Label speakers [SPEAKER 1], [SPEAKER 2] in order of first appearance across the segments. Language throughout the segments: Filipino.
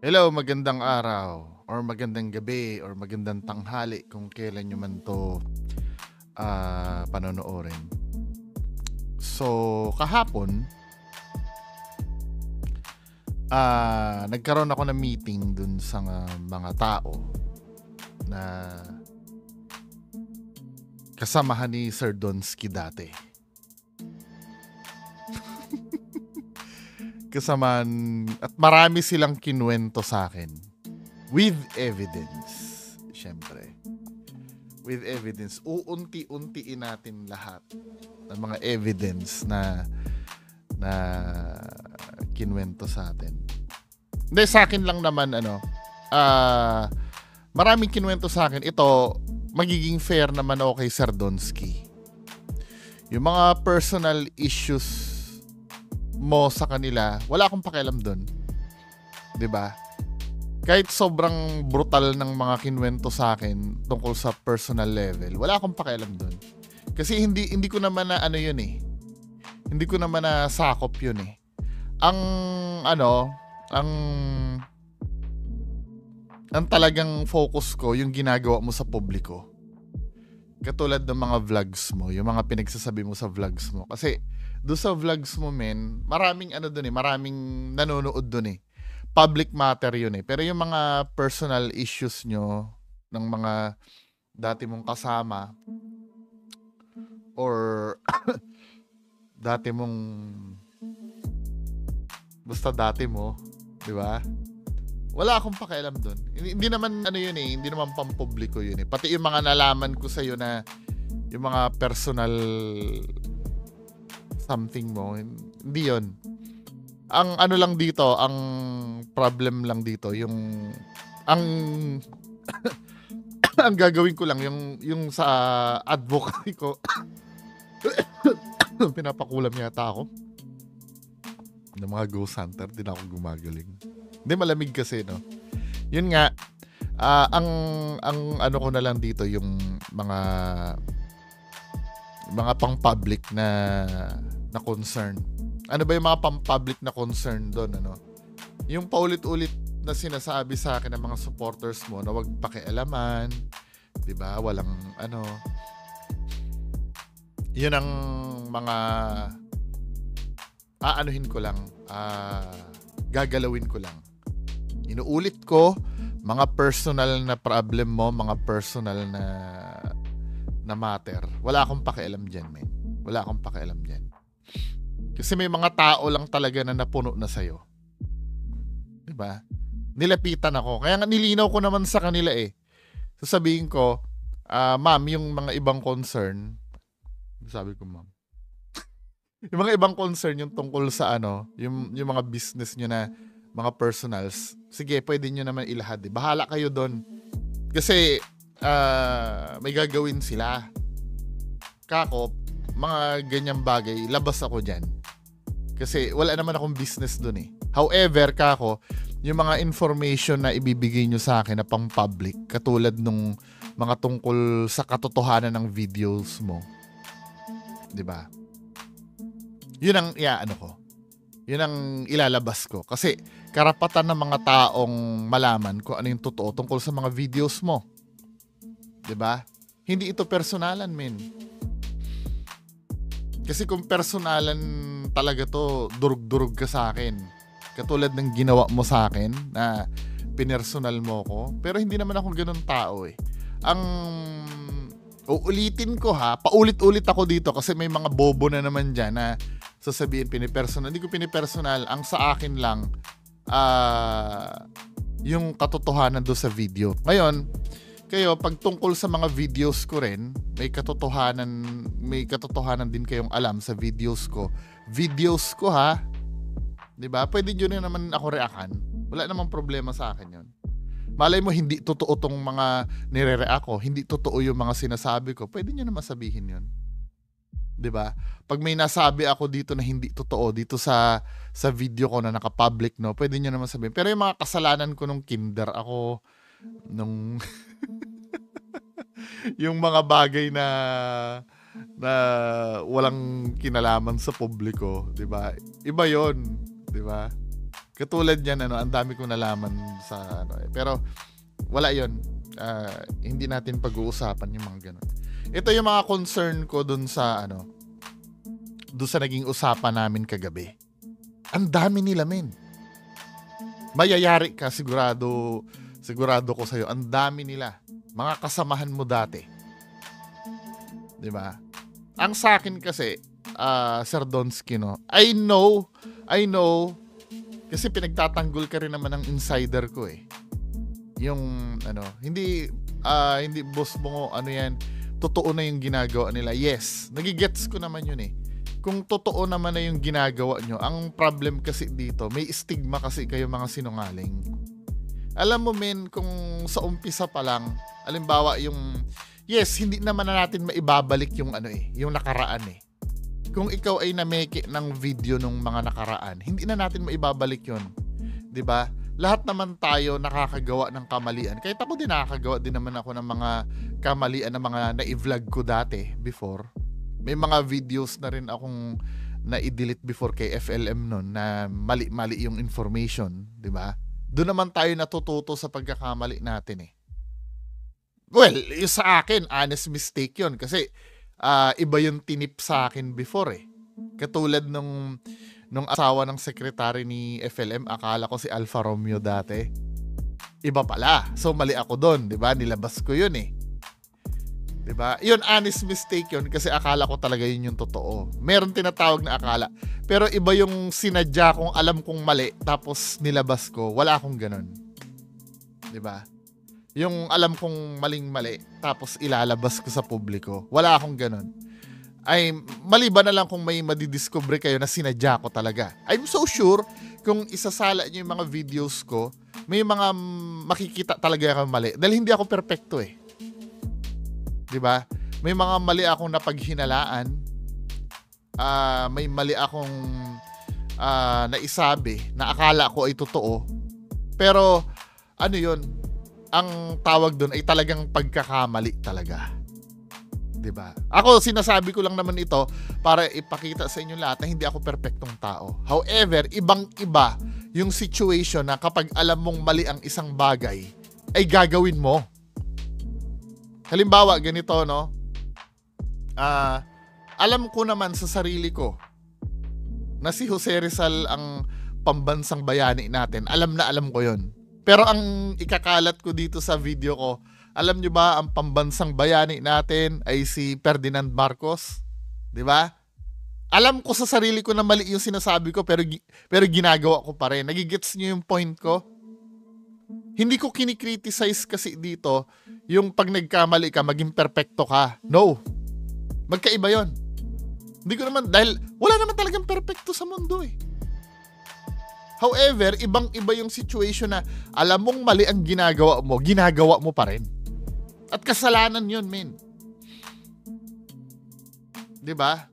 [SPEAKER 1] Hello, magandang araw or magandang gabi or magandang tanghali kung kailan nyo man to panonoorin. So, kahapon, nagkaroon ako ng meeting dun sa mga tao na kasamahan ni Sir Donsky dati. Kasamaan, at marami silang kinuwento sa akin with evidence. Syempre, with evidence, uunti-untiin natin lahat ng mga evidence na kinuwento sa atin. Hindi, sa akin lang naman maraming kinuwento sa akin. Ito, magiging fair naman ako kay Sir Donsky. Yung mga personal issues mo sa kanila, wala akong pakialam doon. 'Di ba? Kahit sobrang brutal ng mga kinuwento sa akin tungkol sa personal level, wala akong pakialam doon. Kasi hindi ko naman na ano 'yun eh. Hindi ko naman na sakop 'yun eh. Ang talagang focus ko yung ginagawa mo sa publiko. Katulad ng mga vlogs mo, yung mga pinagsasabi mo sa vlogs mo. Kasi doon sa vlogs mo, men, maraming maraming nanonood doon eh. Public matter yun eh. Pero yung mga personal issues nyo ng mga dati mong kasama or dati mo, di ba? Wala akong pakialam doon. Hindi naman yun eh, hindi naman pampubliko yun eh. Pati yung mga nalaman ko sa iyo na yung mga personal something mo, hindi yun. Ang lang dito, ang problem lang dito, ang ang gagawin ko lang yung sa advocacy ko. Pinapakulam yata ako ng mga ghost hunter, di na ako gumagaling. Hindi, malamig kasi, no? Yun nga, ang ano ko na lang dito, yung mga pang-public na concern. Ano ba yung mga pang-public na concern doon, ano? Yung paulit-ulit na sinasabi sa akin ng mga supporters mo na wag pakialaman, 'di ba? Walang yun ang mga aanuhin ko lang, gagalawin ko lang. Inuulit ko, mga personal na problem mo, mga personal na matter. Wala akong pakialam dyan, men. Wala akong pakialam dyan. Kasi may mga tao lang talaga na napuno na sa'yo. Diba? Nilapitan ako. Kaya nga nilinaw ko naman sa kanila eh. Sasabihin ko, ma'am, yung mga ibang concern, sabi ko, ma'am, yung mga ibang concern yung tungkol sa yung mga business nyo na mga personals, sige, pwede nyo naman ilahad. Eh. Bahala kayo doon. Kasi may gagawin sila. Kako, mga ganyang bagay, labas ako dyan. Kasi wala naman akong business doon eh. However, kako, yung mga information na ibibigay nyo sa akin na pang public, katulad nung mga tungkol sa katotohanan ng videos mo. 'Di ba? Yun ang ko. Yun ang ilalabas ko. Kasi karapatan ng mga taong malaman kung ano yung totoo tungkol sa mga videos mo. 'Di ba? Hindi ito personalan, men. Kasi kung personalan talaga to, durug-durug ka sa akin. Katulad ng ginawa mo sa akin na pinersonal mo ko. Pero hindi naman ako ganun tao eh. Ang uulitin ko paulit-ulit ako dito kasi may mga bobo na naman dyan na sasabihin pinipersonal. Hindi ko pinipersonal. Ang sa akin lang, yung katotohanan doon sa video. Ngayon, kayo, pag tungkol sa mga videos ko rin, may katotohanan din kayong alam sa videos ko. Videos ko 'di ba? Pwede nyo na naman ako reakan. Wala namang problema sa akin 'yon. Malay mo hindi totoo tong mga nire-react ko, hindi totoo yung mga sinasabi ko. Pwede nyo naman sabihin 'yon. 'Di ba? Pag may nasabi ako dito na hindi totoo dito sa video ko na naka-public, no, pwede nyo naman sabihin. Pero yung mga kasalanan ko nung kinder ako, nung yung mga bagay na walang kinalaman sa publiko, 'di ba? Iba 'yon, 'di ba? Katulad yan, ang dami kong nalaman sa pero wala yon. Hindi natin pag-uusapan yung mga ganun. Ito yung mga concern ko dun sa dun sa naging usapan namin kagabi. Ang dami nila, men. Mayayari ka, sigurado ko sa'yo. Ang dami nila. Mga kasamahan mo dati. Di ba? Ang sa akin kasi, Sir Donsky, no? I know, kasi pinagtatanggol ka rin naman ng insider ko eh. Yung, hindi boss mo, yan, totoo na yung ginagawa nila. Yes, nagigets ko naman yun eh. Kung totoo naman na yung ginagawa nyo, ang problem kasi dito, may stigma kasi kayo mga sinungaling. Alam mo men, kung sa umpisa pa lang, alimbawa yes, hindi naman na natin maibabalik yung yung nakaraan eh. Kung ikaw ay nameke ng video nung mga nakaraan, hindi na natin maibabalik yun. 'Di ba? Lahat naman tayo nakakagawa ng kamalian. Kahit ako din nakakagawa din naman ako ng mga kamalian na mga na-vlog ko dati before. May mga videos na rin akong na-delete before kay FLM nun na mali-mali yung information, 'di ba? Doon naman tayo natututo sa pagkakamali natin eh. Well, yung sa akin, honest mistake yun kasi iba yung tinip sa akin before eh. Katulad nung asawa ng sekretary ni FLM, akala ko si Alfa Romeo dati. Iba pala. So mali ako doon, 'di ba? Nilabas ko yun eh. 'Di ba? Yun, honest mistake yun kasi akala ko talaga yun yung totoo. Meron tinatawag na akala. Pero iba yung sinadya kong alam kong mali tapos nilabas ko. Wala akong ganun. 'Di ba? Yung alam kong maling-mali tapos ilalabas ko sa publiko. Wala akong ganun. Ay maliban na lang kung may madidiscover kayo na sinadya ko talaga. I'm so sure kung isasala niyo yung mga videos ko, may mga makikita talaga akong mali. Dahil hindi ako perfecto eh. 'Di ba? May mga mali akong napaghinalaan. May mali akong naisabi na akala ko ay totoo. Pero 'yun? Ang tawag doon ay talagang pagkakamali talaga. 'Di ba? Ako sinasabi ko lang naman ito para ipakita sa inyo lahat na hindi ako perpektong tao. However, ibang-iba yung situation na kapag alam mong mali ang isang bagay ay gagawin mo. Halimbawa, ganito, no? Alam ko naman sa sarili ko na si Jose Rizal ang pambansang bayani natin. Alam na alam ko yon. Pero ang ikakalat ko dito sa video ko, alam nyo ba ang pambansang bayani natin ay si Ferdinand Marcos? 'Di ba? Alam ko sa sarili ko na mali yung sinasabi ko pero ginagawa ko pa rin. Nagigets nyo yung point ko? Hindi ko kinikriticize kasi dito yung pag nagkamali ka, maging perfecto ka. No. Magkaiba yon. Hindi ko naman, dahil wala naman talagang perfecto sa mundo eh. However, ibang-iba yung situation na alam mong mali ang ginagawa mo pa rin. At kasalanan yun, men. 'Di ba?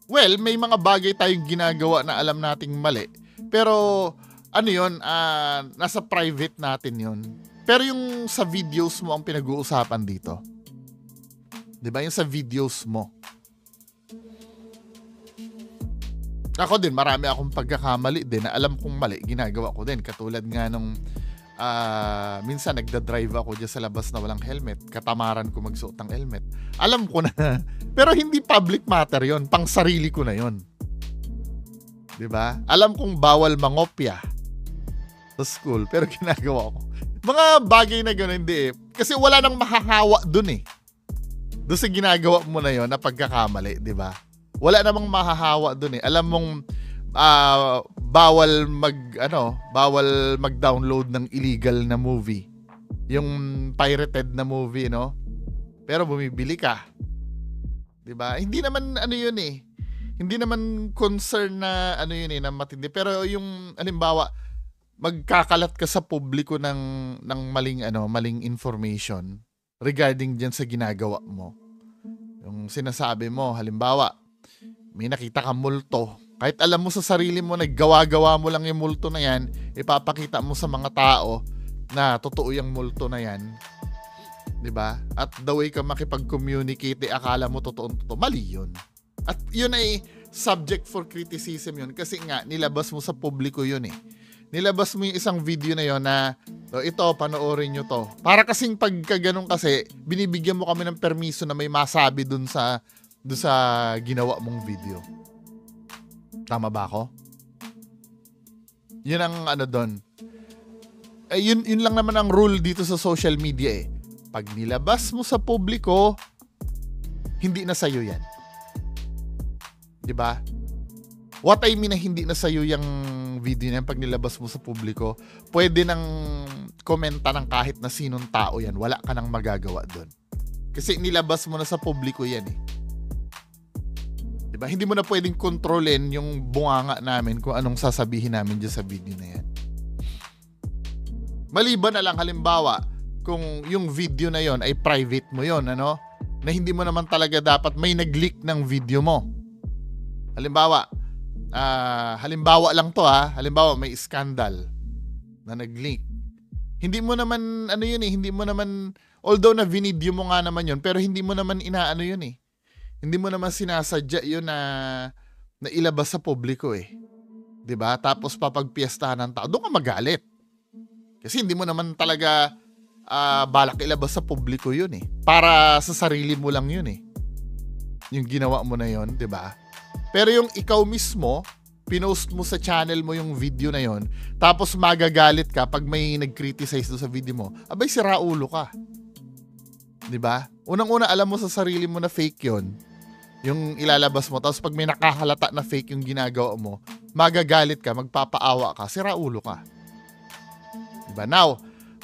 [SPEAKER 1] Well, may mga bagay tayong ginagawa na alam nating mali. Pero yun, nasa private natin yun. Pero yung sa videos mo ang pinag-uusapan dito. 'Di ba? Yung sa videos mo. Ako din, marami akong pagkakamali din na alam kong mali, ginagawa ko din. Katulad nga nung minsan nagda-drive ako dyan sa labas na walang helmet. Katamaran ko magsuot ng helmet. Alam ko na. Pero hindi public matter yon, pang sarili ko na yon. 'Di ba? Alam kong bawal mangopya sa school, pero ginagawa ko. Mga bagay na gano'n, hindi eh. Kasi wala nang mahahawa dun eh. Doon sa ginagawa mo na yon na pagkakamali, 'di ba? Wala namang mahahawa dun eh. Alam mong bawal mag-download ng illegal na movie. Yung pirated na movie, no? Pero bumibili ka. 'Di ba? Hindi naman yun eh. Hindi naman concern na yun eh, na matindi. Pero yung halimbawa, magkakalat ka sa publiko ng maling information regarding diyan sa ginagawa mo. Yung sinasabi mo, halimbawa, may nakita kang multo. Kahit alam mo sa sarili mo, naggawa-gawa mo lang yung multo na yan, ipapakita mo sa mga tao na totoo yung multo na yan. 'Di ba? At the way ka makipag-communicate, akala mo totoo. Mali yun. At yun ay subject for criticism yun kasi nga nilabas mo sa publiko yun eh. Nilabas mo yung isang video na yon na ito, panoorin nyo to. Para kasing pagka ganun kasi, binibigyan mo kami ng permiso na may masabi dun sa ginawa mong video. Tama ba ako? Yun ang ano dun. Yun lang naman ang rule dito sa social media eh. Pag nilabas mo sa publiko, hindi na sa'yo yan. Diba? What I mean na hindi na sa'yo yung video na yan pag nilabas mo sa publiko, pwede nang komenta ng kahit na sinong tao yan. Wala ka nang magagawa doon. Kasi nilabas mo na sa publiko yan eh. Diba? Hindi mo na pwedeng kontrolin yung bunganga namin kung anong sasabihin namin dyan sa video na yan. Maliban na lang halimbawa, kung yung video na yon ay private mo yon, ano? Na hindi mo naman talaga dapat may nag-leak ng video mo. Halimbawa lang to halimbawa may scandal na nag-leak. Hindi mo naman hindi mo naman, although na video mo nga naman yun, pero hindi mo naman inaano yun eh. Hindi mo naman sinasadya yun na ilabas sa publiko eh. 'Di ba? Tapos papagpiestahan ng tao, doon ka magalit. Kasi hindi mo naman talaga balak ilabas sa publiko yun eh. Para sa sarili mo lang yun eh. Yung ginawa mo na yun, 'di ba? Pero yung ikaw mismo, pinost mo sa channel mo yung video na yon, tapos magagalit ka pag may nag-criticize do sa video mo, abay sira ulo ka. 'Di ba? Unang-una alam mo sa sarili mo na fake yon, yung ilalabas mo, tapos pag may nakahalata na fake yung ginagawa mo, magagalit ka, magpapaawa ka, sira ulo ka. 'Di ba? Now,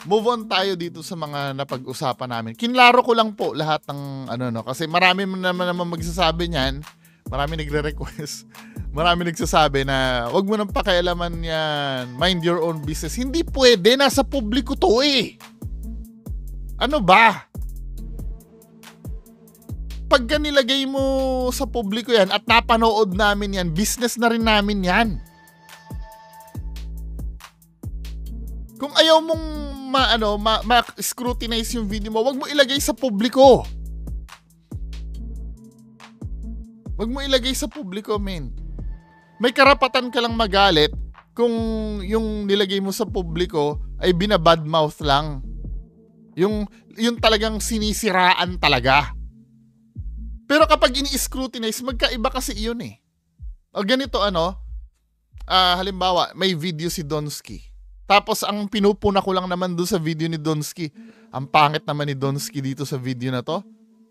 [SPEAKER 1] move on tayo dito sa mga napag-usapan namin. Kinlaro ko lang po lahat ng kasi marami naman magsasabi niyan. Marami nagre-request. Marami nagsasabi na wag mo nang pakialaman yan. Mind your own business. Hindi pwede. Nasa publiko to eh. Ano ba? Pagka nilagay mo sa publiko yan at napanood namin yan, business na rin namin yan. Kung ayaw mong ma-scrutinize yung video mo, wag mo ilagay sa publiko. Wag mo ilagay sa publiko, men. May karapatan ka lang magalit kung yung nilagay mo sa publiko ay binabadmouth lang. Yung talagang sinisiraan talaga. Pero kapag ini-scrutinize, magkaiba kasi iyon eh. O ganito halimbawa, may video si Donsky. Tapos ang pinupuna ko lang naman doon sa video ni Donsky, ang pangit naman ni Donsky dito sa video na to.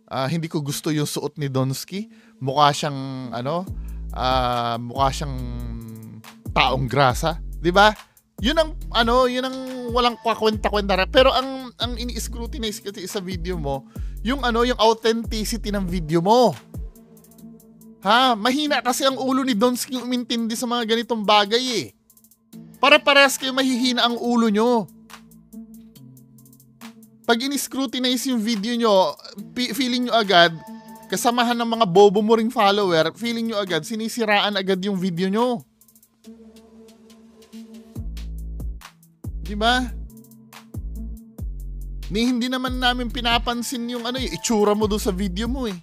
[SPEAKER 1] Hindi ko gusto yung suot ni Donsky. Mukha siyang taong grasa, 'di ba? Yun ang walang kwakwenta-kwenta. Pero ang ini-scrutinize kasi sa video mo, yung authenticity ng video mo. Mahina kasi ang ulo ni Donsky umintindi sa mga ganitong bagay eh. Para-parehas kayo mahihina ang ulo nyo. Pag in-scrutinize yung video nyo, feeling nyo agad, kasamahan ng mga bobo mo ring follower, feeling nyo agad, sinisiraan agad yung video nyo. Diba? Hindi naman namin pinapansin yung itsura mo doon sa video mo eh.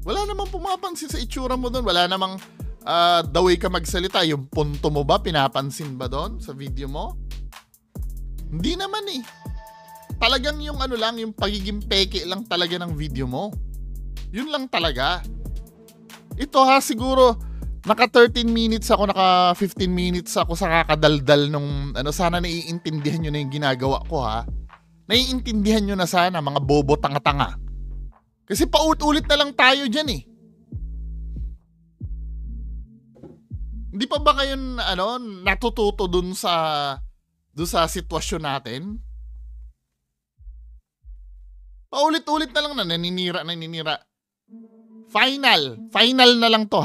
[SPEAKER 1] Wala namang pumapansin sa itsura mo doon. Wala namang the way ka magsalita. Yung punto mo ba, pinapansin ba doon sa video mo? Hindi naman eh. Talagang yung yung pagiging peke lang talaga ng video mo. Yun lang talaga. Ito siguro, naka 13 minutes ako, naka 15 minutes ako sa kakadaldal nung, sana naiintindihan nyo na yung ginagawa ko Naiintindihan nyo na sana, mga bobo tanga-tanga. Kasi paulit-ulit na lang tayo dyan eh. Hindi pa ba kayo, natututo dun sa sitwasyon natin? Paulit-ulit na lang naninira. Final na lang to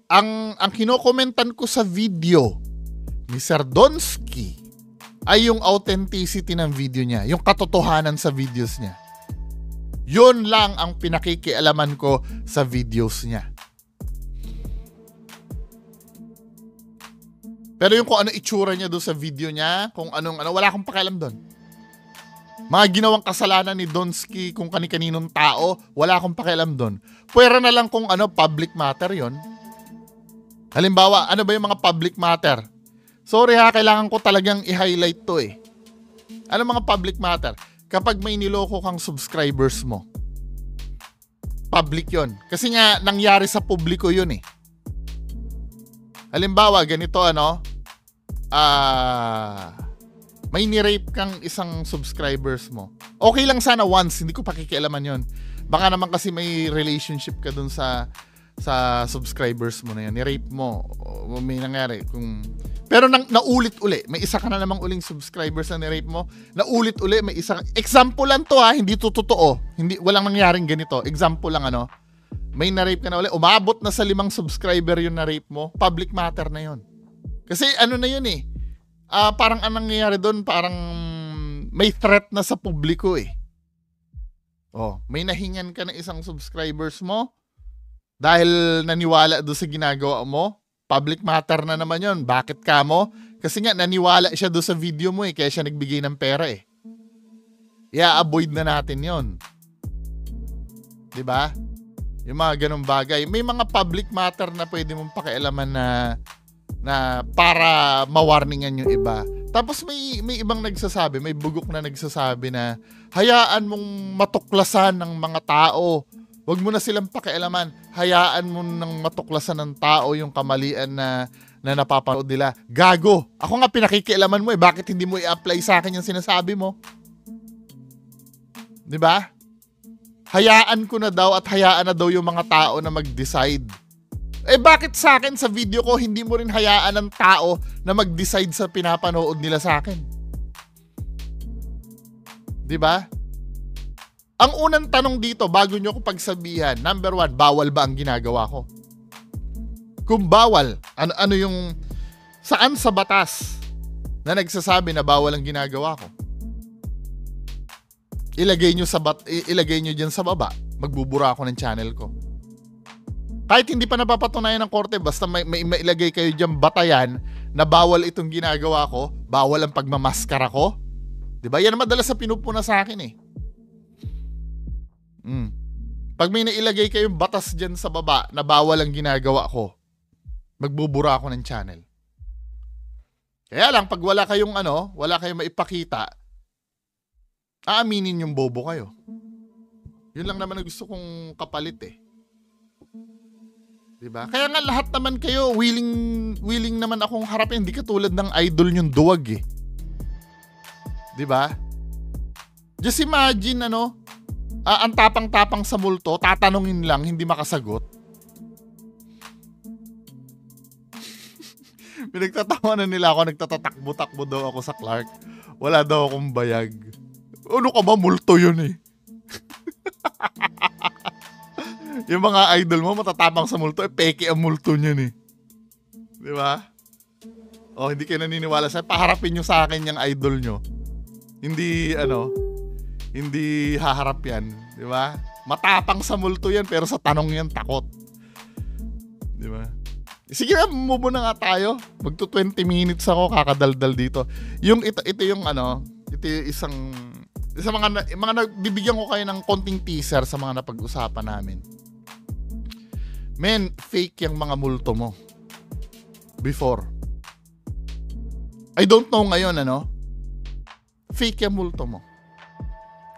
[SPEAKER 1] Ang kinokomentan ko sa video ni Sir Donsky ay yung authenticity ng video niya, yung katotohanan sa videos niya. Yun lang ang pinakikialaman ko sa videos niya. Pero yung kung ano itsura niya doon sa video niya, kung wala akong pakialam doon. Mga ginawang kasalanan ni Donsky kung kani-kaninong tao, wala akong pakialam doon. Pwera na lang kung public matter yon. Halimbawa, ano ba yung mga public matter? Sorry ha, kailangan ko talagang i-highlight to eh. Ano mga public matter? Kapag may niloko kang subscribers mo, public yon. Kasi nga, nangyari sa publiko yun eh. Halimbawa, ganito may ni-rape kang isang subscribers mo. Okay lang sana once, hindi ko pakikialaman yon. Baka naman kasi may relationship ka dun sa subscribers mo na yan. Ni-rape mo, may nangyari. Pero naulit uli. May isa ka na namang uling subscribers na ni-rape mo. Naulit uli, may isa. Example lang to ha, hindi to totoo. Walang nangyaring ganito. Example lang may na-rape ka na uli. Umabot na sa 5 subscriber yung na-rape mo. Public matter na yon. Kasi na yun eh. Parang anong nangyayari doon, parang may threat na sa publiko eh. May nahingan ka na isang subscribers mo dahil naniwala doon sa ginagawa mo. Public matter na naman yon. Bakit ka mo? Kasi nga naniwala siya doon sa video mo eh, kaya siya nagbigay ng pera eh. I-avoid na natin yon. 'Di ba? Yung mga ganung bagay. May mga public matter na pwede mong pakialaman na para mawarningan yung iba. Tapos may ibang nagsasabi, may bugok na nagsasabi na hayaan mong matuklasan ng mga tao. Huwag mo na silang pakialaman. Hayaan mo nang matuklasan ng tao yung kamalian na napapanood nila. Gago. Ako nga pinakikialaman mo eh. Bakit hindi mo i-apply sa akin yung sinasabi mo? 'Di ba? Hayaan ko na daw at hayaan na daw yung mga tao na mag-decide. Bakit sa akin sa video ko hindi mo rin hayaan ng tao na mag-decide sa pinapanood nila sa akin? 'Di ba? Ang unang tanong dito bago nyo ko pagsabihan, number 1, bawal ba ang ginagawa ko? Kung bawal, ano yung saan sa batas na nagsasabi na bawal ang ginagawa ko? Ilagay nyo diyan sa baba, magbubura ako ng channel ko. Kahit hindi pa napapatunayan ng korte, basta may ilagay kayo dyan batayan na bawal itong ginagawa ko, bawal ang pagmamaskara ko. Diba? Yan madalas sa pinupuna sa akin eh. Pag may nailagay kayong batas dyan sa baba na bawal ang ginagawa ko, magbubura ako ng channel. Kaya lang, pag wala kayong maipakita, aaminin yung bobo kayo. Yun lang naman ang gusto kong kapalit eh. Diba? Kaya nga lahat naman kayo willing naman akong harapin, hindi katulad ng idol nyong duwag eh. Diba? Just imagine ang tapang-tapang sa multo, tatanungin lang, hindi makasagot. Pinagtatawanan nila ako, nagtatatakbo-takbo daw ako sa Clark. Wala daw akong bayag. Ano ka ba? Multo yun eh. Yung mga idol mo, matatapang sa multo, peke ang multo niyan eh. Di ba? Hindi kayo naniniwala sa paharapin nyo sa akin yung idol nyo. Hindi, hindi haharap yan. Di ba? Matapang sa multo yan, pero sa tanong yan, takot. Di ba? Sige na, move na nga tayo. Magto 20 minutes ako, kakadaldal dito. Ito yung isang mga bibigyan ko kayo ng konting teaser sa mga napag-usapan namin. Men, fake yung mga multo mo. Before. I don't know ngayon, fake yung multo mo.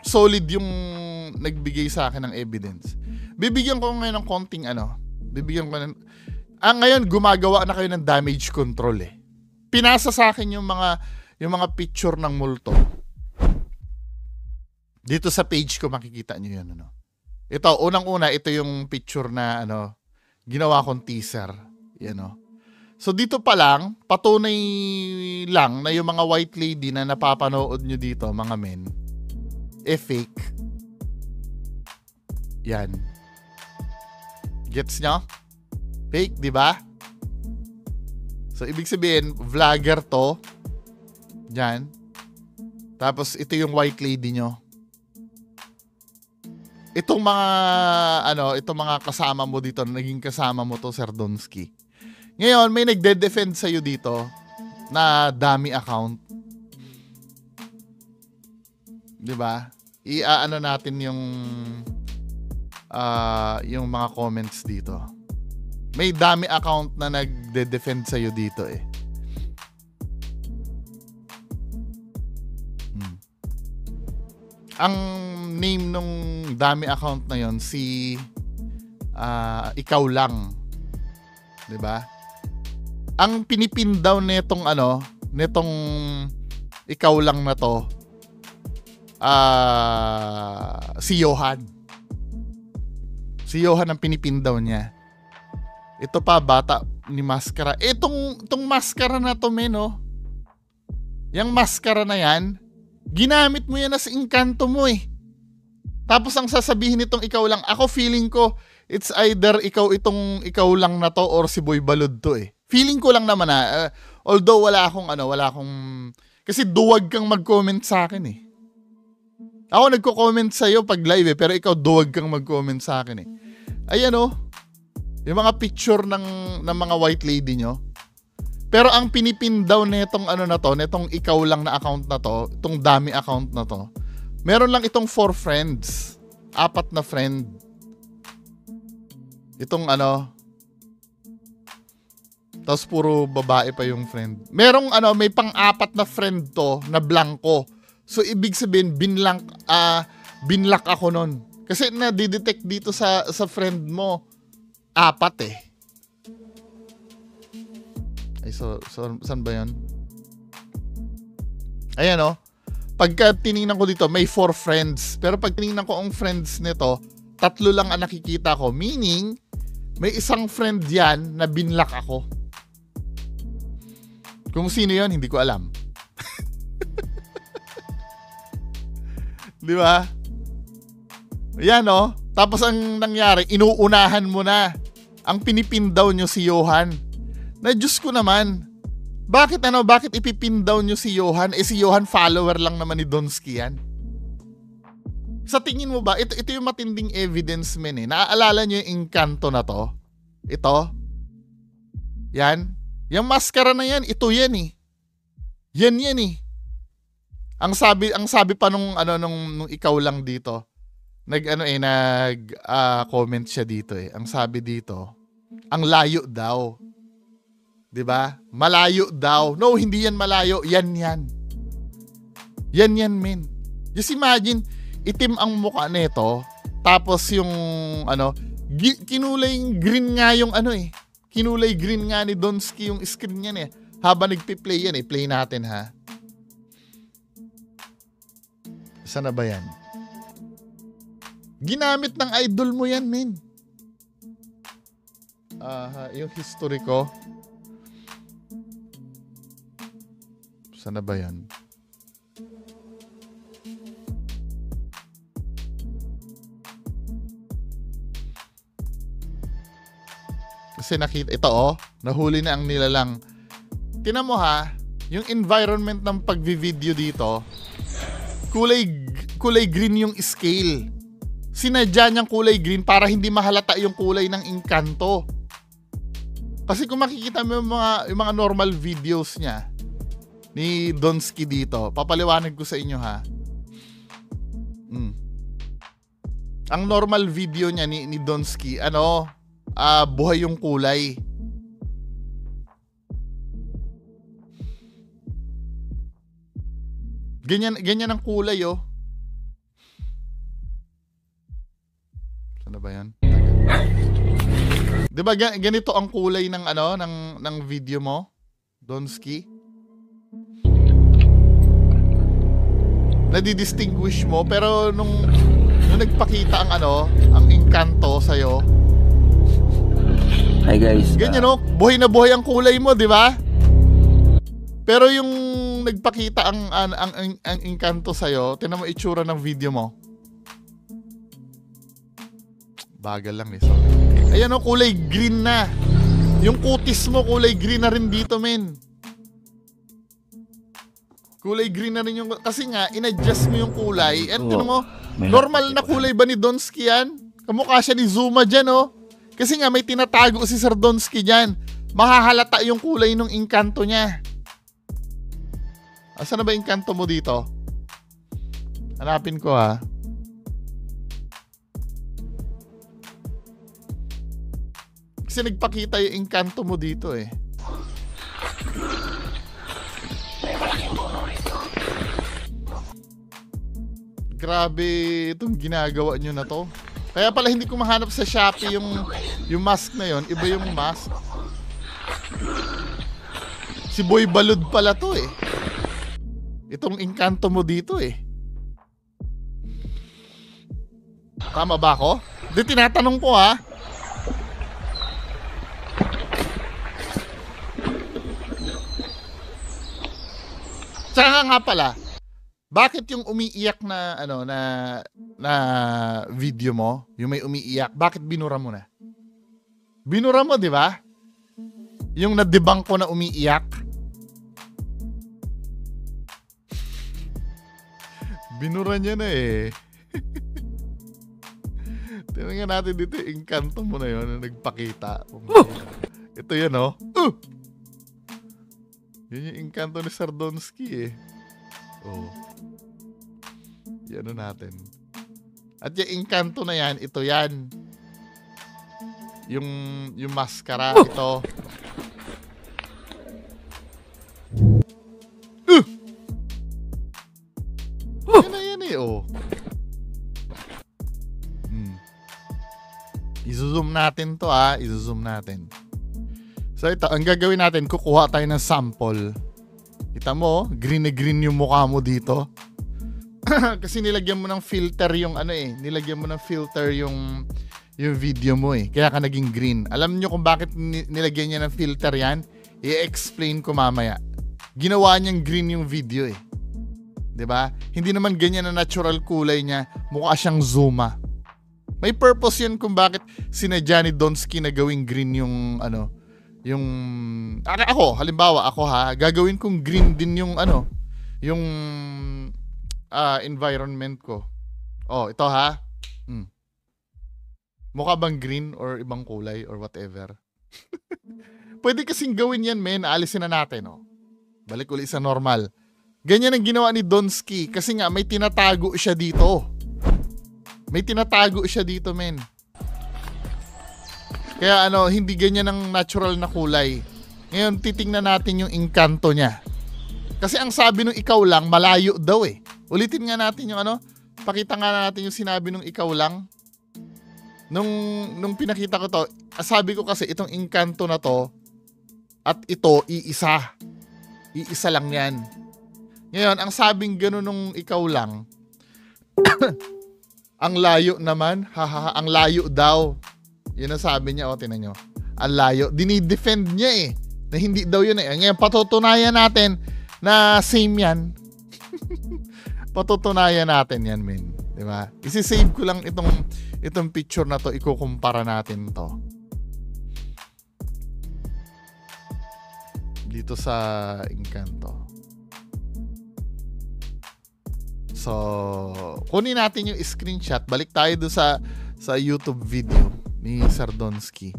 [SPEAKER 1] Solid yung nagbigay sa akin ng evidence. Bibigyan ko ngayon ng konting ngayon gumagawa na kayo ng damage control eh. Pinasa sa akin yung mga picture ng multo. Dito sa page ko makikita nyo yun. Ito, unang-una, ito yung picture na ginawa kong teaser. Yan. So dito pa lang, patunay lang na yung mga white lady na napapanood nyo dito, mga men, fake. Yan. Gets nyo? Fake, di ba? So ibig sabihin, vlogger to. Yan. Tapos ito yung white lady nyo. Itong mga kasama mo dito, naging kasama mo to, Sir Donsky. Ngayon, may nagde-defend sa'yo dito na dummy account. 'Di ba? Iaano natin yung mga comments dito. May dami account na nagde-defend sa'yo dito eh. Ang name nung dami account na yon ikaw lang. 'Di ba? Ang pinipin daw nitong nitong ikaw lang na to, si Johan. Si Johan ang pinipin daw niya. Ito pa, bata ni Maskara. Itong Maskara na to, men, oh. Yang Maskara na yan, ginamit mo yan as engkanto mo eh. Tapos ang sasabihin nitong ikaw lang, ako feeling ko, it's either itong ikaw lang na to or si Boy Balud to eh. Feeling ko lang naman although wala akong kasi duwag kang mag-comment sa akin eh. Ako nagko-comment sa'yo pag live eh, pero ikaw duwag kang mag-comment sa akin eh. Ayan oh, yung mga picture ng mga white lady nyo. Pero ang pinipin daw netong netong ikaw lang na account na to, itong dami account na to, meron lang itong 4 friends. 4 na friend. Itong tapos puro babae pa yung friend. Merong may pang-4 na friend to na blanco. So ibig sabihin binlock ako nun. Kasi na-detect dito sa friend mo 4 eh. Ay so saan ba 'yan? Ayan oh. Pagka tiningnan ko dito, may 4 friends. Pero pag tiningnan ko ang friends nito, 3 lang ang nakikita ko. Meaning, may isang friend yan na binlock ako. Kung sino yon hindi ko alam. Di ba? Yan oh. Tapos ang nangyari, inuunahan mo na. Ang pinipin daw nyo si Johan. Na Diyos ko naman. Bakit ipipin daw nyo si Johan? Si Johan follower lang naman ni Donsky yan. Sa tingin mo ba, ito yung matinding evidence men eh. Naaalala nyo yung engkanto na to? Ito? Yan? Yung maskara na yan, ito yan eh. Yan eh. Ang sabi pa nung ikaw lang dito, comment siya dito eh. Ang sabi dito, ang layo daw. 'Di ba? Malayo daw. No, hindi yan malayo. Yan. Yan men. Just imagine, itim ang mukha nito, tapos yung kinulay green nga yung kinulay green nga ni Donsky yung screen niyan eh. Habang nagpi-play yan eh. Play natin ha. Saan na ba yan? Ginamit ng idol mo yan, men. Yung history ko. Saan na ba yan? Kasi nakita, ito nahuli na ang nilalang. Tingnan mo ha, yung environment ng pagvi-video dito, kulay green yung scale. Sinadya niyang kulay green para hindi mahalata yung kulay ng engkanto. Kasi kung makikita mo yung mga normal videos niya ni Donsky dito, papaliwanag ko sa inyo ha. Ang normal video niya ni Donsky, buhay yung kulay. Ganyan ang kulay oh. Saan na ba yan? Diba ganito ang kulay ng ng video mo, Donsky? Nadidistinguish mo, pero nung nagpakita ang engkanto sa'yo,
[SPEAKER 2] hi guys.
[SPEAKER 1] ganyan buhay na buhay ang kulay mo, di ba? Pero yung nagpakita ang engkanto sa'yo, tingnan mo itsura ng video mo. Bagal lang eh. Sorry. Ayan kulay green na. Yung kutis mo, kulay green na rin dito, men. Kulay green na rin yung... Kasi nga, in-adjust mo yung kulay. And tingnan mo, normal na kulay ba ni Donsky yan? Kamukha siya ni Zuma dyan, Kasi nga, may tinatago si Sir Donsky dyan. Mahahalata yung kulay ng engkanto niya. Asan na ba engkanto mo dito? Hanapin ko ha. Kasi nagpakita yung engkanto mo dito eh.
[SPEAKER 2] May malaking puno rito.
[SPEAKER 1] Grabe itong ginagawa nyo na to. Kaya pala hindi ko mahanap sa Shopee yung mask na yon. Iba yung mask. Si Boy Balud pala to eh. Itong engkanto mo dito eh. Tama ba ako? Hindi, tinatanong ko ha. Tsaka nga pala, bakit yung umiiyak na ano na video mo, yung may umiiyak, bakit binura mo na? Binura mo, 'di ba? Yung na-debunk ko na umiiyak. Binura niya na eh. Tingnan natin dito yung engkanto mo na yun na nagpakita. Ito yan oh. Yan yung engkanto ni Sardonsky eh. Oh. Yan natin. At yung engkanto na yan, ito yan. Yung maskara, ito. Yan eh oh. I-zoom natin to i-zoom natin. So ito, ang gagawin natin, kukuha tayo ng sample. Kita mo, green na green yung mukha mo dito. Kasi nilagyan mo ng filter yung ano eh. Nilagyan mo ng filter yung video mo eh. Kaya ka naging green. Alam nyo kung bakit nilagyan niya ng filter yan? I-explain ko mamaya. Ginawa niyang green yung video eh. 'Di ba? Hindi naman ganyan na natural kulay niya. Mukha siyang Zuma. May purpose yun kung bakit sinadya ni Donsky na gawing green yung ano, yung ako, halimbawa ako gagawin kong green din yung ano, yung environment ko. Oh, ito Mukha bang green or ibang kulay or whatever? Pwede kasing gawin yan, men. Aalisin na natin, oh. Balik ulit sa normal. Ganyan ang ginawa ni Donsky kasi nga may tinatago siya dito. May tinatago siya dito, men. Kaya ano, hindi ganyan ang natural na kulay. Ngayon, titingnan natin yung engkanto niya. Kasi ang sabi nung ikaw lang, malayo daw eh. Ulitin nga natin yung ano, pakita nga natin yung sinabi nung ikaw lang. Nung pinakita ko to, sabi ko kasi itong engkanto na to, at ito, iisa. Iisa lang yan. Ngayon, ang sabing gano'n nung ikaw lang, ang layo naman, ang layo daw. Yun ang sabi niya, tinan nyo. Ang layo. Dinidefend niya eh. Na hindi daw yun eh. Ngayon, patutunayan natin na same yan. Patutunayan natin yan, men. Diba? Isi-save ko lang itong picture na to. Ikukumpara natin to. Dito sa engkanto. So, kunin natin yung screenshot. Balik tayo doon sa YouTube video ni Sardonsky.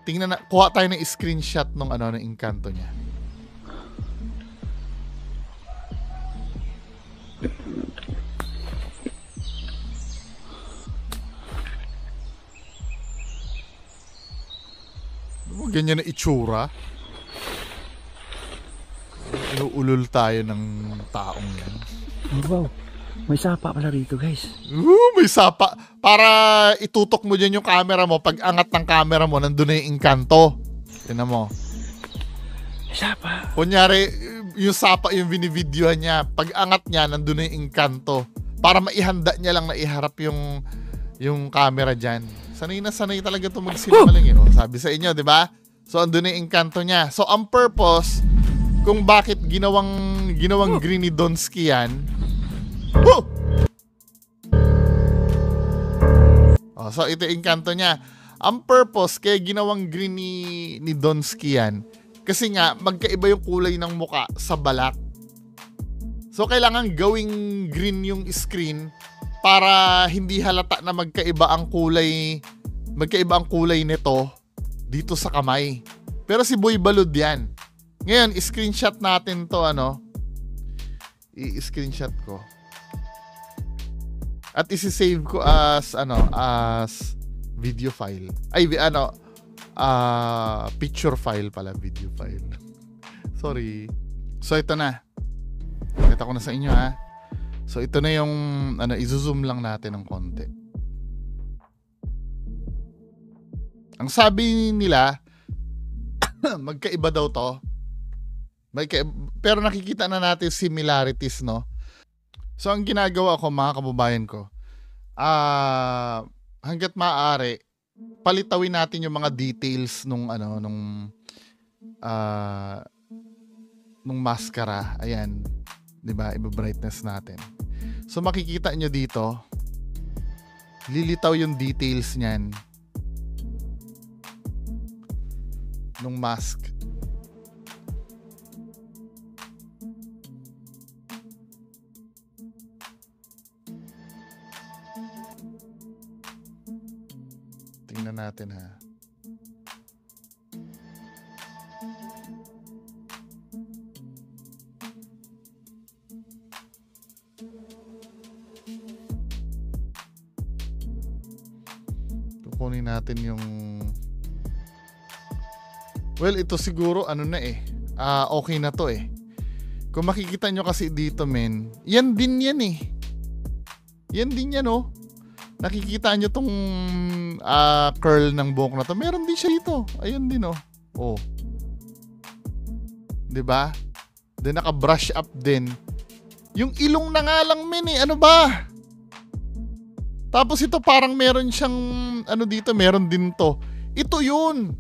[SPEAKER 1] Tingnan na, kuha tayo ng screenshot ng engkanto niya. Ganyan na itsura. Inuulol tayo ng taong yan.
[SPEAKER 2] Wow, may sapa pala rito, guys.
[SPEAKER 1] May sapa. Para itutok mo dyan yung camera mo. Pag angat ng camera mo, nandun na yung engkanto. Tignan mo.
[SPEAKER 2] May sapa.
[SPEAKER 1] Kunyari, yung sapa yung binivideohan niya. Pag angat niya, nandun na yung engkanto. Para maihanda niya lang na iharap yung camera dyan. Sanay na sanay talaga ito magsinamaling. Sabi sa inyo, di ba? So, andun na yung engkanto niya. So, ang purpose, kung bakit ginawang green ni Donsky yan. So, ito yung engkanto niya. Ang purpose, kaya ginawang green ni Donsky yan. Kasi nga, magkaiba yung kulay ng muka sa balat. So, kailangan gawing green yung screen para hindi halata na magkaiba ang kulay nito dito sa kamay. Pero si Boy Balud yan. Ngayon, screenshot natin to, i-screenshot ko. At isi-save ko as as video file. Ay picture file pala, video file. Sorry. So ito na. Kita ko na sa inyo ha. So ito na yung i-zoom lang natin ng konti. Ang sabi nila magkaiba daw to. Pero nakikita na natin similarities, no? So ang ginagawa ko, mga kababayan ko, hangga't maaari, palitawin natin yung mga details nung mascara. Ayan, 'di ba? Iba-brightness natin. So makikita nyo dito, lilitaw yung details niyan nung mask. Tingnan natin ha. Kukunin natin yung ito siguro okay na to eh. Kung makikita nyo kasi dito, men, yan din yan eh. Yan din yan, oh. Nakikita nyo tong curl ng buhok na to. Meron din siya dito. Ayun din, oh. Oh. 'Di ba? Then naka-brush up din. Yung ilong na nga lang, men, eh. Ano ba? Tapos ito parang meron siyang dito, meron din to. Ito 'yun.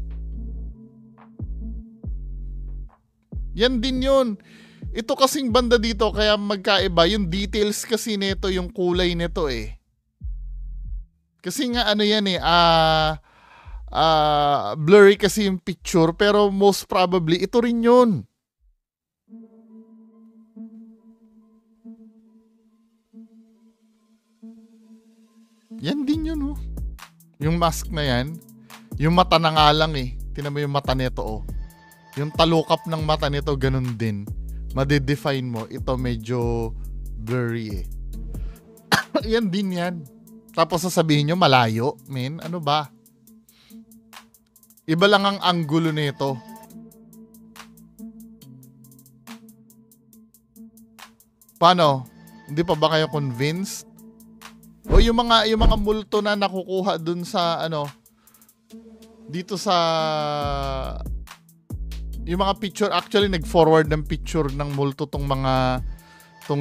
[SPEAKER 1] Yan din yun. Ito kasing banda dito kaya magkaiba. Yung details kasi nito, yung kulay nito eh. Kasi nga yan eh. Blurry kasi yung picture pero most probably ito rin yun. Yan din yun oh. Yung mask na yan. Yung mata na nga lang eh. Tingnan mo yung mata nito oh. Yung talukap ng mata nito, ganun din. Madedefine mo. Ito medyo blurry eh. Yan din yan. Tapos sasabihin nyo, malayo. Men, ano ba? Iba lang ang anggulo nito. Paano? Hindi pa ba kayo convinced? O yung mga multo na nakukuha dun sa dito sa yung mga picture, actually nag-forward ng picture ng multo tong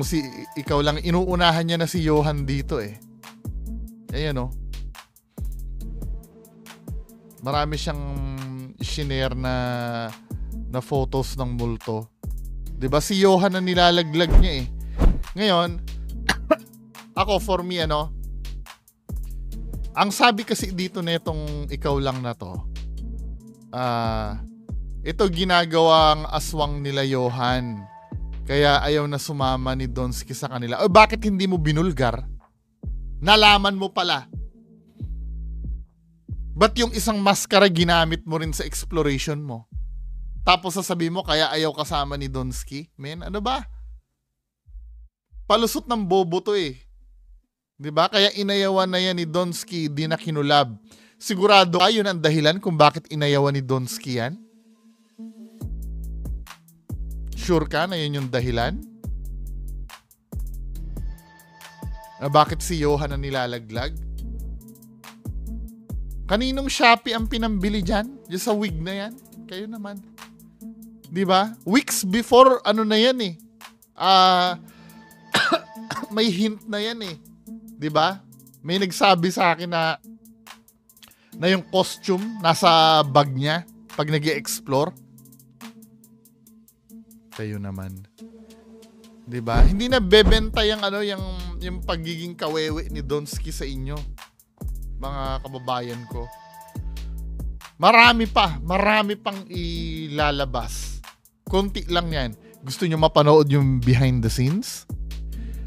[SPEAKER 1] si ikaw lang, inuunahan niya na si Johan dito eh. Ayan oh. Marami siyang shinare na photos ng multo. 'Di ba si Johan na nilalaglag niya eh. Ngayon, ako for me ang sabi kasi dito netong ikaw lang na to, ito ginagawang aswang nila Johan. Kaya ayaw na sumama ni Donsky sa kanila. O bakit hindi mo binulgar? Nalaman mo pala. Ba't yung isang maskara ginamit mo rin sa exploration mo? Tapos sasabihin mo kaya ayaw kasama ni Donsky? Men, ano ba? Palusot ng bobo to eh. 'Di ba? Kaya inayawan na yan ni Donsky, di na kinulab. Sigurado ka yun ang dahilan kung bakit inayawan ni Donsky yan? Sure ka na yun yung dahilan? Bakit si Johan ang nilalaglag? Kaninong Shopee ang pinambili dyan? Diyan sa wig na yan? Kayo naman. Diba? Weeks before, na yan eh. May hint na yan eh. Diba? May nagsabi sa akin na yung costume nasa bag niya pag nag-i-explore. Kayo naman. 'Di ba? Hindi na bebenta yung pagiging kawewe ni Donsky sa inyo. Mga kababayan ko. Marami pang ilalabas. Konti lang 'yan. Gusto niyo mapanood yung behind the scenes?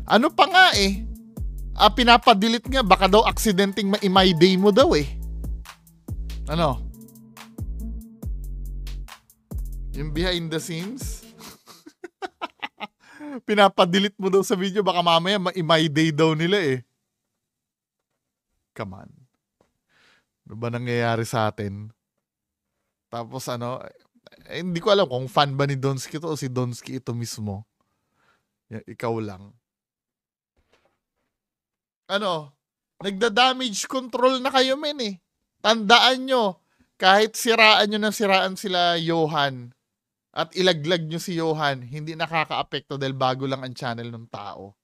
[SPEAKER 1] Ano pa nga eh? Pinapadilit nga, baka daw aksidenteng ma-my day mo daw eh. Ano? Yung behind the scenes? Pinapadilit mo daw sa video, baka mamaya ma-my day daw nila eh. Come on. Ano ba nangyayari sa atin? Tapos hindi ko alam kung fan ba ni Donsky to o si Donsky ito mismo. Ikaw lang. Nagda-damage control na kayo, men eh. Tandaan nyo, kahit siraan nyo ng siraan sila Johan at ilaglag nyo si Johan, hindi nakaka-apekto dahil bago lang ang channel ng tao.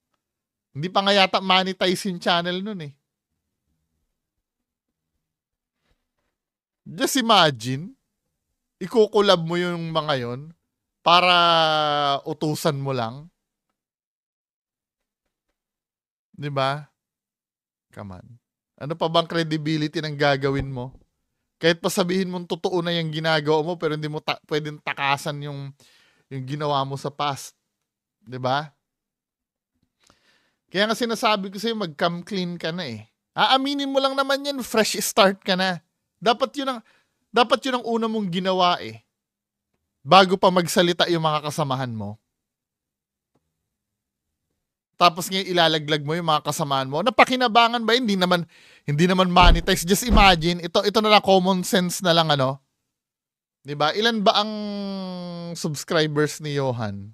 [SPEAKER 1] Hindi pa nga yata monetize yung channel nun eh. Just imagine, ikukulab mo yung mga yon para utusan mo lang. Diba? Come on. Ano pa bang credibility ng gagawin mo? Kahit pa sabihin mong totoo na yung ginagawa mo pero hindi mo pwedeng takasan yung ginawa mo sa past. 'Di ba? Kaya nga sinasabi ko sa'yo, mag-come clean ka na eh. Aaminin mo lang naman yan, fresh start ka na. Dapat yun ang una mong ginawa eh. Bago pa magsalita yung mga kasamahan mo. Tapos ngayon ilalaglag mo yung mga kasamahan mo. Napakinabangan ba? Hindi naman monetize. Just imagine, ito na lang, common sense na lang 'Di ba? Ilan ba ang subscribers ni Johan?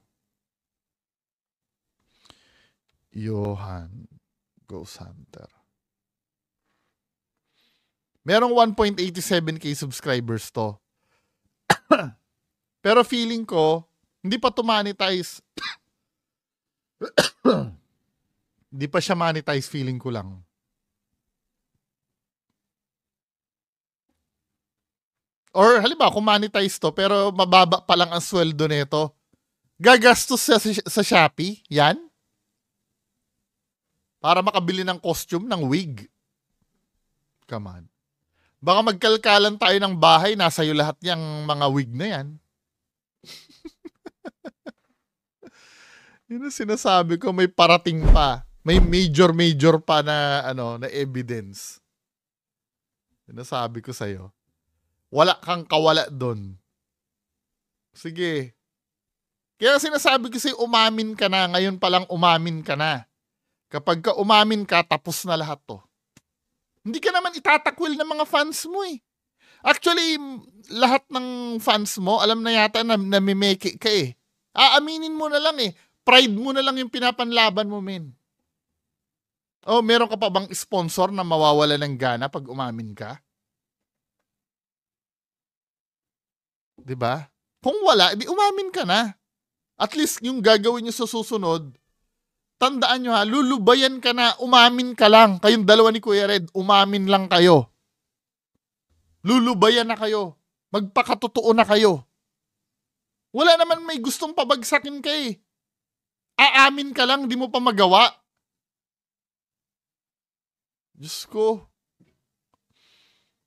[SPEAKER 1] Johan Ghost Hunter. Merong 1.87k subscribers to. Pero feeling ko, hindi pa to monetize. Hindi pa siya monetize, feeling ko lang. Or halimbawa, kung monetize to, pero mababa pa lang ang sweldo nito, gagastos sa Shopee, yan? Para makabili ng costume, ng wig. Come on. Baka magkalkalan tayo ng bahay, nasa iyo lahat yung mga wig na yan. Yun ang sinasabi ko, may parating pa. May major pa na evidence. Sinasabi ko sa'yo. Wala kang kawala doon. Sige. Kaya sinasabi ko sa'yo, umamin ka na. Ngayon pa lang umamin ka na. Kapag ka umamin ka, tapos na lahat to. Hindi ka naman itatakwil ng mga fans mo eh. Actually, lahat ng fans mo, alam na yata na namimeke ka eh. Aaminin mo na lang eh. Pride mo na lang yung pinapanlaban mo, men. Oh, meron ka pa bang sponsor na mawawala ng gana pag umamin ka? 'Di ba? Kung wala, di umamin ka na. At least yung gagawin nyo sa susunod, tandaan nyo lulubayan ka na, umamin ka lang. Kayong dalawa ni Kuya Red, umamin lang kayo. Lulubayan na kayo. Magpakatotoo na kayo. Wala naman may gustong pabagsakin ka eh. Aamin ka lang, di mo pa magawa. Diyos ko.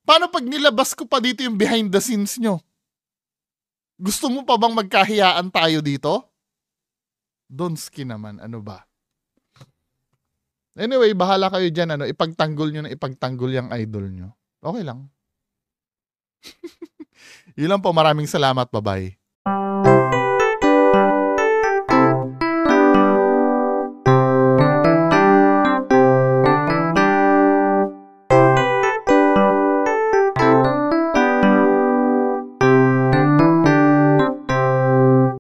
[SPEAKER 1] Paano pag nilabas ko pa dito yung behind the scenes nyo? Gusto mo pa bang magkahiyaan tayo dito? Donsky naman, ano ba? Anyway, bahala kayo dyan. Ipagtanggol nyo na ipagtanggol yung idol nyo. Okay lang. Yun lang po. Maraming salamat. Bye-bye.